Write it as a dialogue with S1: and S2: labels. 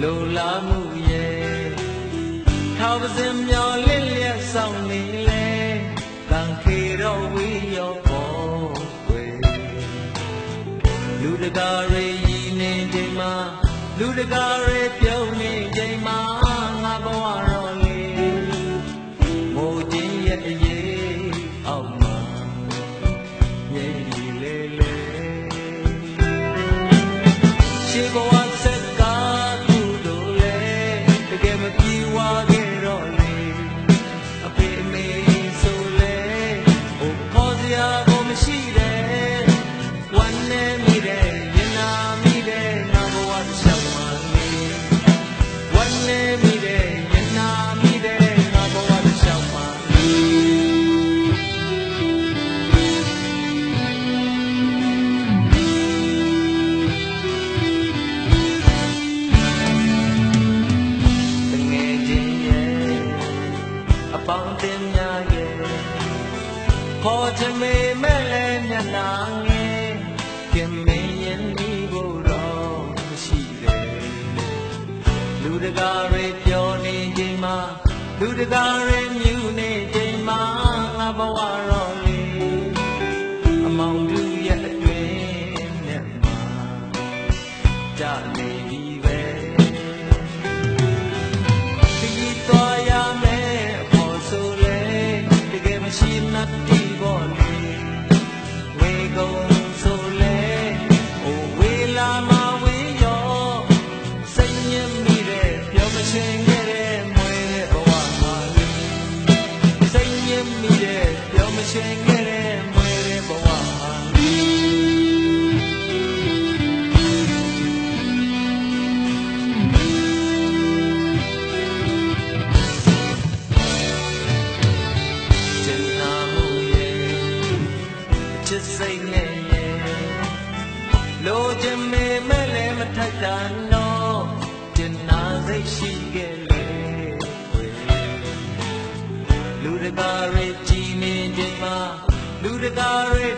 S1: လိုလားမှုရဲ့ထောက်ပစင်မျောလင့်လျက်ဆောင်နေလေတန်ခေတော့ဝေးရောပေါ်ွယ်လူတကာရေရည်နေချိန်မှာလူတကာရေပြုံးနေချိန်မှာငါဘဝတော့လေမိုးချင်းရဲ့အရေးအောက်မှာငြိမ်ဒီလေလေရှေးဘဝစက်ကားသူတို့လေတကယ်မပြေဝခဲ့တော့လေအဖေအမေဆိုလေဟိုခေါ်စရာကိုမရှိတဲ့ဝမ်းနေမိတဲ့ရင်နာမိတဲ့ငါဘဝတစ်လျှောက်မှာလေဝမ်းနေမိတဲ့ရင်နာမိတဲ့ငါဘဝတစ်လျှောက်မှာလေတငယ်ချင်းရဲ့အပေါင်းအသင်းများရဲ့ခေါ်ချင်မေမဲ့လည်းမျက်နှာငယ်ခင်မင်းရင်ဒီဖို့တော့မရှိတယ်လူတကာတွေပြောနေချိန်မှာလူတကာတွေမြူနေချိန်မှာငါဘဝတော့လေအမောင်လူရဲ့အတွင်းနဲ့မှာကြာနေပြီပဲဒီသွားရမယ်ဖို့ဆိုလေတကယ်မရှိနှတ်ဒီပေါ်လေဝေကုန်ဆိုလေဟိုဝေလာမဝေရောစိတ်ညစ်မိတဲ့ပြောမချင်းခဲ့တဲ့မွေတဲ့ဘဝမှာလေစိတ်ညစ်မိတဲ့ပြောမချင်းခဲ့တဲ့မွေတဲ့ဘဝမှာလေကျင်နာမှုရဲ့ချစ်စိတ်နဲ့ရဲ့လိုချင်မေမဲ့လည်းမထိုက်တာတော့ကျင်နာစိတ်ရှိခဲ့လေလူတကာတွေကြည်နေချိန်မှာလူတကာတွေ